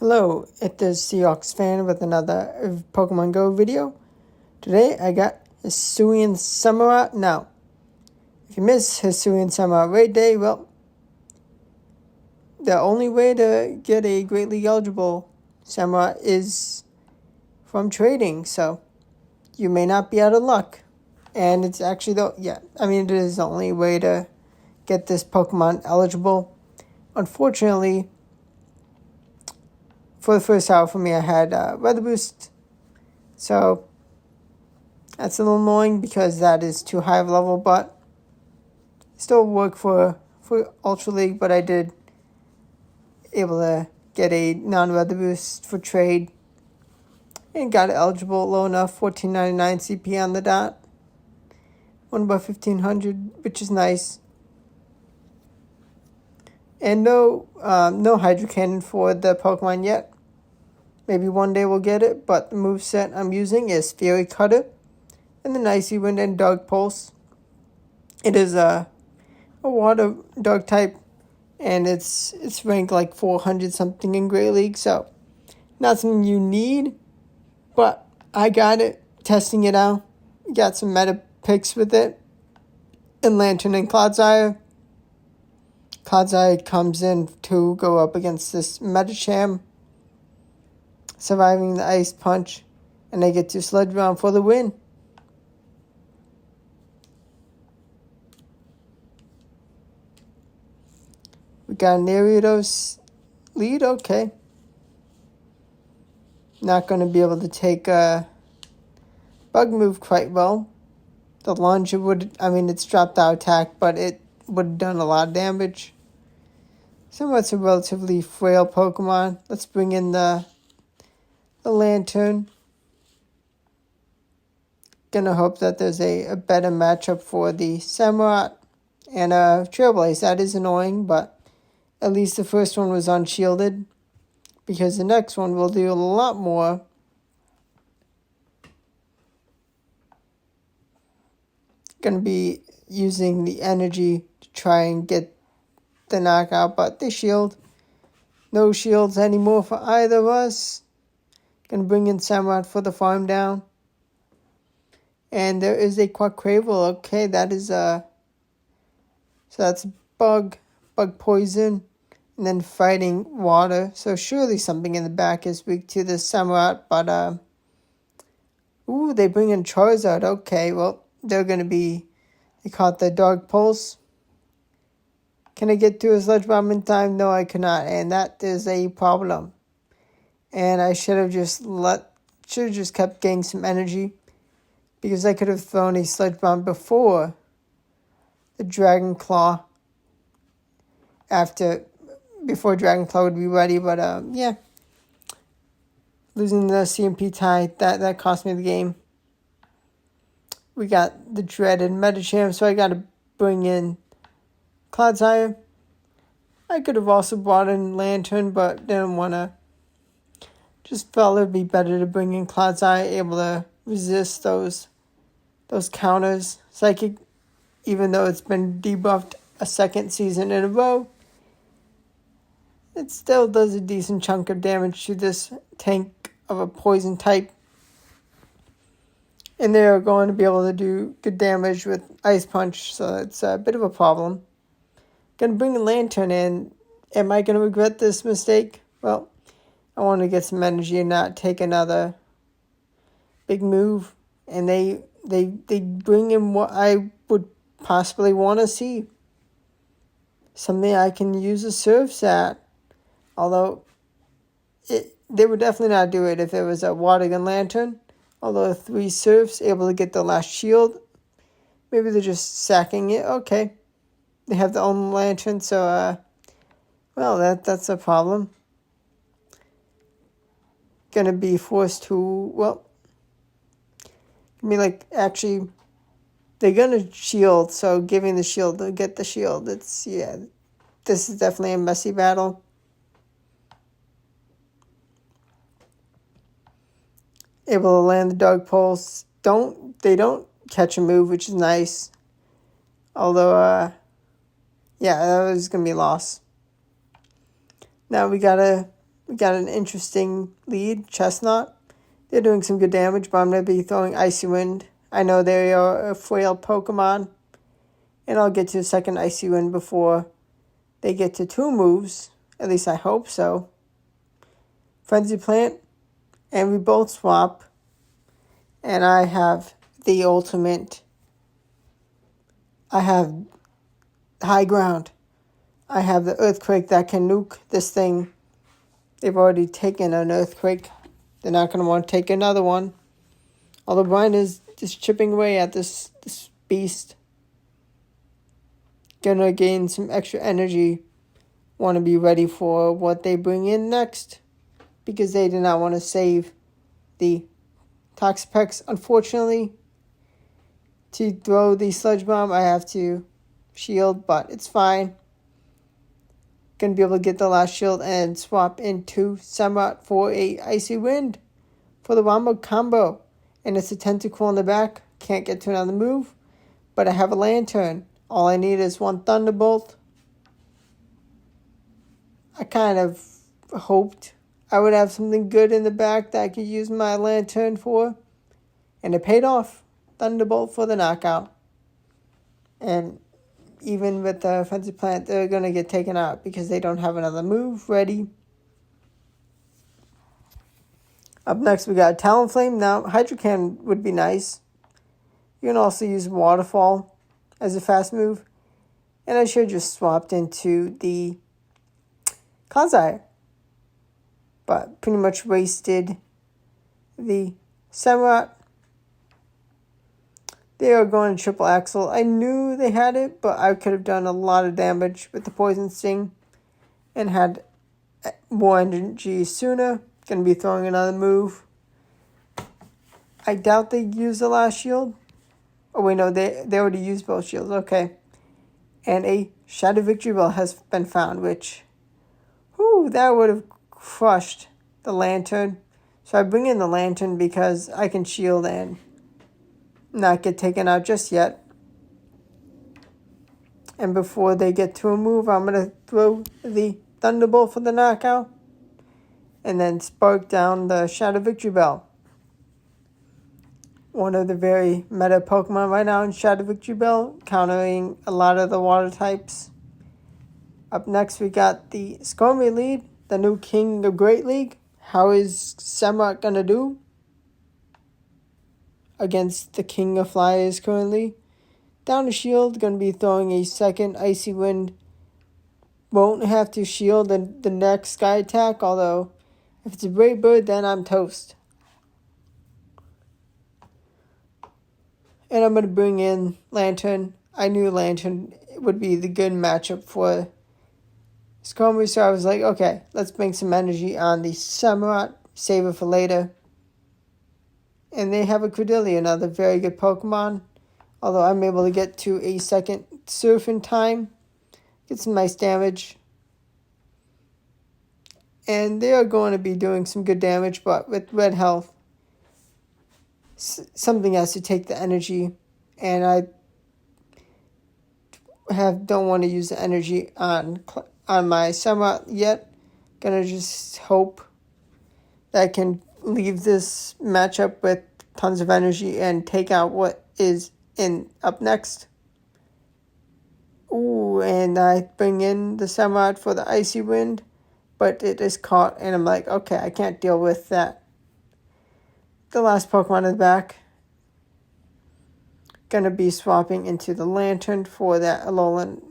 Hello, it is SeahawksFan with another Pokemon Go video. Today I got Hisuian Samurott. Now, if you miss Hisuian Samurott raid day, well, the only way to get a Great League eligible Samurott is from trading, so you may not be out of luck. And it's actually, it is the only way to get this Pokemon eligible. Unfortunately, for the first hour for me, I had Weather Boost. So that's a little annoying because that is too high of a level, but still work for Ultra League, but I did able to get a non-Weather Boost for trade and got it eligible low enough, 1499 CP on the dot. Won by 1500, which is nice. And no Hydro Cannon for the Pokemon yet. Maybe one day we'll get it, but the moveset I'm using is Fury Cutter and the Icy Wind and Dog Pulse. It is a water dog type, and it's ranked like 400 something in Great League, so not something you need, but I got it, testing it out. Got some meta picks with it, and Lantern and Cloudsire. Cloudsire comes in to go up against this Medicham, surviving the Ice Punch, and I get to Sludge Bomb for the win. We got an Ariados lead, okay. Not going to be able to take a Bug move quite well. The lunge, it's dropped out attack, but it would have done a lot of damage. Somewhat's a relatively frail Pokemon. Let's bring in the Lantern. Gonna hope that there's a better matchup for the Samurott and Trailblaze. That is annoying, but at least the first one was unshielded, because the next one will do a lot more. Gonna be using the energy to try and get the knockout, but they shield. No shields anymore for either of us. Gonna bring in Samurott for the farm down. And there is a Quaquaval. Okay, that is so that's bug poison, and then fighting water. So surely something in the back is weak to the Samurott, but they bring in Charizard. Okay, well, they're gonna be, they caught the Dog Pulse. Can I get to a Sludge Bomb in time? No, I cannot, and that is a problem. And I should have just kept getting some energy, because I could have thrown a Sludge Bomb before the Dragon Claw, before Dragon Claw would be ready, but losing the CMP tie, that cost me the game. We got the dreaded Medicham, so I got to bring in Cloudsire. I could have also brought in Lantern, but didn't want to. Just felt it would be better to bring in Cloudsire, able to resist those counters. Psychic, even though it's been debuffed a second season in a row, it still does a decent chunk of damage to this tank of a poison type. And they're going to be able to do good damage with Ice Punch, so it's a bit of a problem. Gonna bring a Lantern in. Am I gonna regret this mistake? Well, I want to get some energy and not take another big move. And they bring in what I would possibly want to see. Something I can use a Surfs at. Although, they would definitely not do it if it was a Water Gun Lantern. Although 3 Surfs, able to get the last shield. Maybe they're just sacking it. Okay. They have their own Lantern, so, that's a problem. Gonna be forced to, they're gonna shield, so giving the shield to get the shield, this is definitely a messy battle. Able to land the Dog Pulse. They don't catch a move, which is nice. Although, that was gonna be a loss. Now we gotta we got an interesting lead, Chestnut. They're doing some good damage, but I'm going to be throwing Icy Wind. I know they are a frail Pokemon, and I'll get to a second Icy Wind before they get to 2 moves. At least I hope so. Frenzy Plant, and we both swap. And I have the ultimate. I have high ground. I have the Earthquake that can nuke this thing. They've already taken an Earthquake. They're not going to want to take another one. Although Brian is just chipping away at this beast. Gonna gain some extra energy. Want to be ready for what they bring in next. Because they did not want to save the Toxapex. Unfortunately, to throw the Sludge Bomb, I have to shield, but it's fine. Gonna be able to get the last shield and swap into Samurott for a Icy Wind for the Wombo combo. And it's a Tentacle in the back. Can't get to another move, but I have a Lantern. All I need is 1 Thunderbolt. I kind of hoped I would have something good in the back that I could use my Lantern for. And it paid off. Thunderbolt for the knockout. And even with the Frenzy Plant, they're going to get taken out because they don't have another move ready. Up next, we got Talonflame. Now, Hydrocan would be nice. You can also use Waterfall as a fast move. And I should have just swapped into the Clodsire. But pretty much wasted the Samurott. They are going to Triple Axle. I knew they had it, but I could have done a lot of damage with the Poison Sting and had more energy sooner. Going to be throwing another move. I doubt they use the last shield. Oh, wait, no, they already used both shields. Okay. And a Shadow Victory Bell has been found, which, that would have crushed the Lantern. So I bring in the Lantern because I can shield and not get taken out just yet. And before they get to a move, I'm going to throw the Thunderbolt for the knockout. And then spark down the Shadow Victory Bell. One of the very meta Pokemon right now in Shadow Victory Bell, countering a lot of the water types. Up next, we got the Skarmory lead, the new King of Great League. How is Samurott going to do against the King of Flyers currently? Down to shield, going to be throwing a second Icy Wind. Won't have to shield the next Sky attack, although if it's a Brave Bird, then I'm toast. And I'm going to bring in Lantern. I knew Lantern would be the good matchup for Skarmory, so I was like, okay, let's bring some energy on the Samurott, save it for later. And they have a Credillia, another very good Pokemon. Although I'm able to get to a second Surf in time. Get some nice damage. And they are going to be doing some good damage, but with red health, something has to take the energy. And I don't want to use the energy on my Samurott yet. Gonna just hope that I can leave this matchup with tons of energy and take out what is in up next. Ooh, and I bring in the Samurott for the Icy Wind, but it is caught, and I'm like, okay, I can't deal with that. The last Pokemon in the back. Gonna be swapping into the Lantern for that Alolan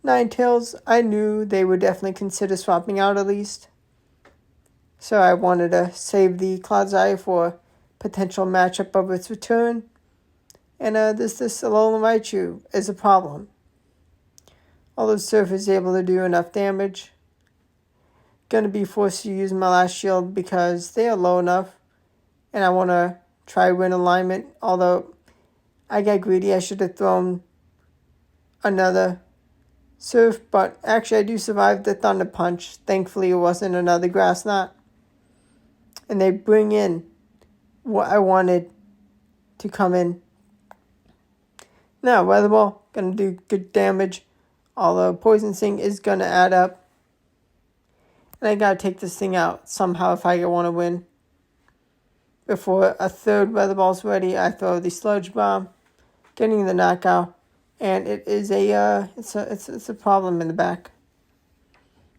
Ninetales. I knew they would definitely consider swapping out at least. So I wanted to save the Clodsire for potential matchup of its return. And this Alolan Raichu is a problem. Although Surf is able to do enough damage. Gonna be forced to use my last shield because they are low enough. And I want to try win alignment. Although I got greedy, I should have thrown another Surf. But actually I do survive the Thunder Punch. Thankfully it wasn't another Grass Knot. And they bring in what I wanted to come in. Now, Weather Ball, going to do good damage. Although Poison Sting is going to add up. And I gotta take this thing out somehow if I want to win. Before a third weather ball's ready, I throw the sludge bomb, getting the knockout, and it is it's a problem in the back.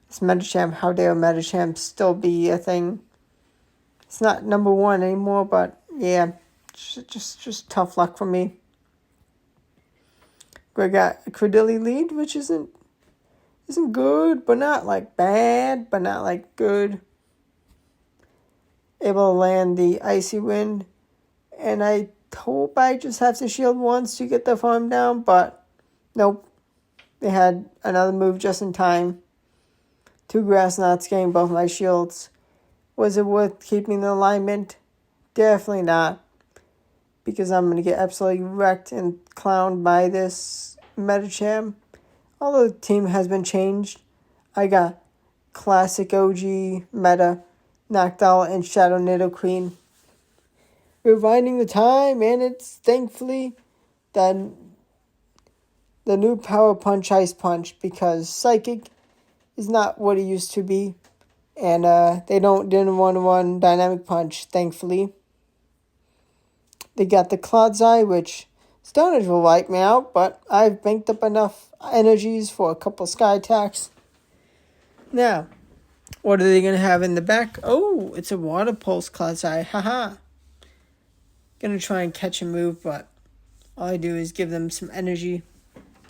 It's Metacham. How dare Metacham still be a thing? It's not number one anymore, but yeah, just tough luck for me. We got a Credilli lead, which isn't good, but not like bad, but not like good. Able to land the Icy Wind, and I hope I just have to shield once to get the farm down, but nope. They had another move just in time. 2 grass knots getting both my shields. Was it worth keeping the alignment? Definitely not, because I'm going to get absolutely wrecked and clowned by this Metacham. Although the team has been changed, I got classic OG meta, Noctowl, and Shadow Nidoqueen. Rewinding the time, and it's thankfully the new Power Punch Ice Punch, because Psychic is not what it used to be, and they didn't want to run Dynamic Punch, thankfully. They got the Cloud's Eye, which Stonage will wipe me out, but I've banked up enough energies for a couple Sky Attacks. Now, what are they going to have in the back? Oh, it's a Water Pulse Cloud's Eye. Haha. Going to try and catch a move, but all I do is give them some energy.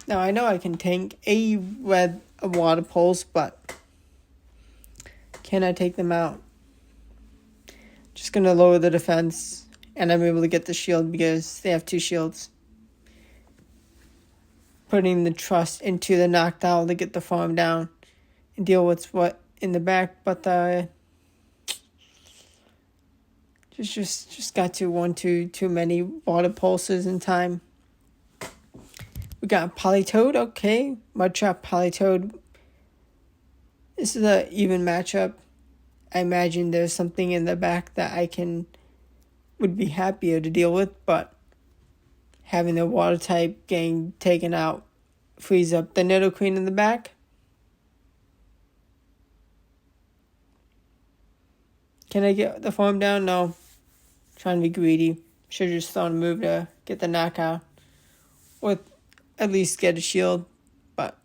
Now, I know I can tank a Water Pulse, but can I take them out? Just going to lower the defense, and I'm able to get the shield because they have 2 shields. Putting the trust into the Noctowl to get the farm down and deal with what in the back, but just got too many Water Pulses in time. We got Politoed, okay. Mudtrap Politoed. This is an even matchup. I imagine there's something in the back that would be happier to deal with, but having the water type getting taken out frees up the Nidoqueen in the back. Can I get the farm down? No. Trying to be greedy. Should have just thrown a move to get the knockout. Or at least get a shield. But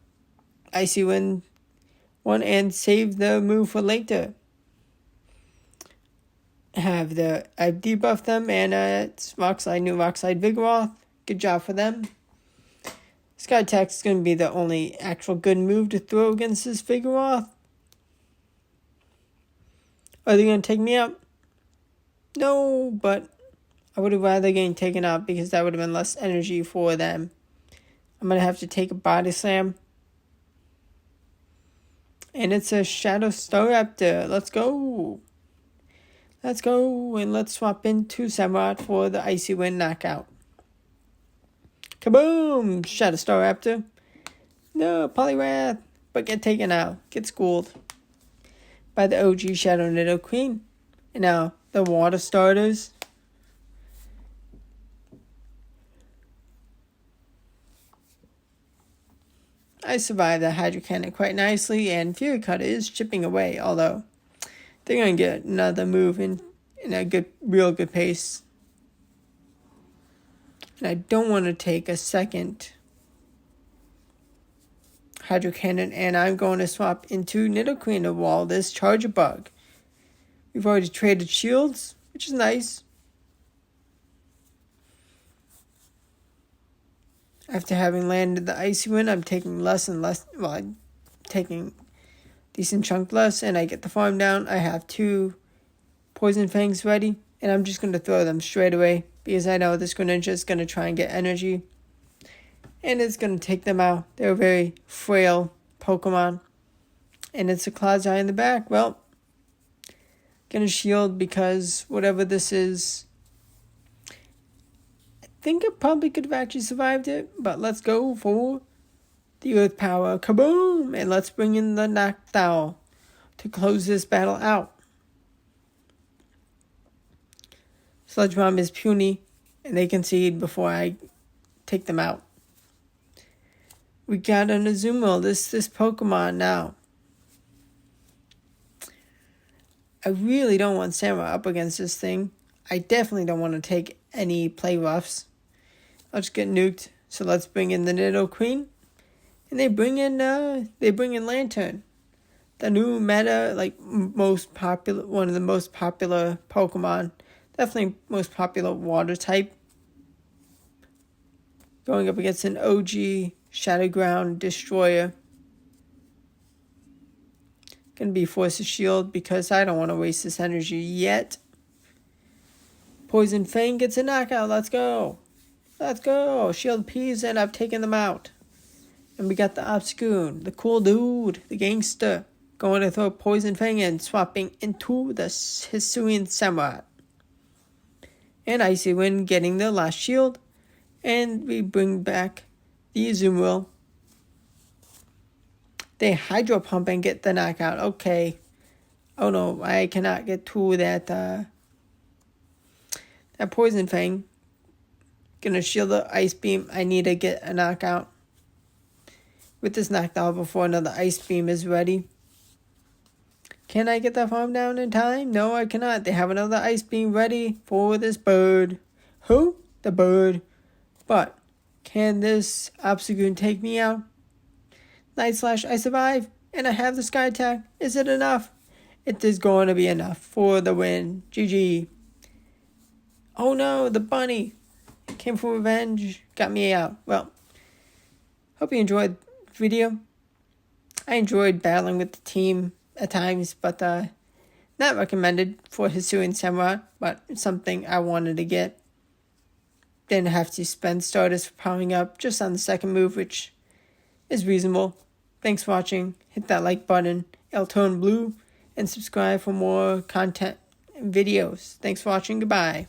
Icy Wind won and save the move for later. I've debuffed them, and it's new Rockslide Vigoroth. Good job for them. Sky Attack is going to be the only actual good move to throw against this Vigoroth. Are they going to take me out? No, but I would have rather getting taken out because that would have been less energy for them. I'm going to have to take a Body Slam. And it's a Shadow Staraptor. Let's go. Let's go, and let's swap into Samurott for the Icy Wind knockout. Kaboom! Shadow Staraptor. No, Poliwrath. But get taken out. Get schooled by the OG Shadow Nidoqueen. And now, the water starters. I survived the Hydro Cannon quite nicely, and Fury Cutter is chipping away, although they're going to get another move in a real good pace. And I don't want to take a second Hydro Cannon, and I'm going to swap into Nidoqueen to wall this Charger Bug. We've already traded shields, which is nice. After having landed the Icy Wind, I'm taking less and less. Well, I'm taking decent chunk less, and I get the farm down. I have 2 Poison Fangs ready, and I'm just going to throw them straight away because I know this Greninja is going to try and get energy, and it's going to take them out. They're a very frail Pokemon, and it's a Cloud's Eye in the back. Well, going to shield because whatever this is, I think it probably could have actually survived it, but let's go for the Earth Power. Kaboom! And let's bring in the Noctowl to close this battle out. Sludge Bomb is puny, and they concede before I take them out. We got an Azumarill, this Pokemon now. I really don't want Samurott up against this thing. I definitely don't want to take any play roughs. I'll just get nuked. So let's bring in the Nido Queen. And they bring in Lantern. The new meta, one of the most popular Pokemon. Definitely most popular water type. Going up against an OG Shadow Ground Destroyer. Gonna be Force of Shield because I don't want to waste this energy yet. Poison Fang gets a knockout. Let's go. Let's go. Shield Peas, and I've taken them out. And we got the Obscune, the cool dude, the gangster, going to throw Poison Fang in, swapping into the Hisuian Samurott. And Icy Wind getting the last shield. And we bring back the Azumarill. They Hydro Pump and get the knockout. Okay. Oh no, I cannot get to that Poison Fang. Gonna shield the Ice Beam. I need to get a knockout. With this knocked out before another Ice Beam is ready. Can I get that farm down in time? No, I cannot. They have another Ice Beam ready for this bird. Who? The bird. But can this Obstagoon take me out? Night Slash, I survive, and I have the Sky Attack. Is it enough? It is going to be enough for the win. GG. Oh no, the bunny came for revenge. Got me out. Well, hope you enjoyed the video. I enjoyed battling with the team at times, but not recommended for Hisuian Samurott, but it's something I wanted to get. Didn't have to spend starters for powering up just on the second move, which is reasonable. Thanks for watching. Hit that like button, Tone Blue, and subscribe for more content and videos. Thanks for watching. Goodbye.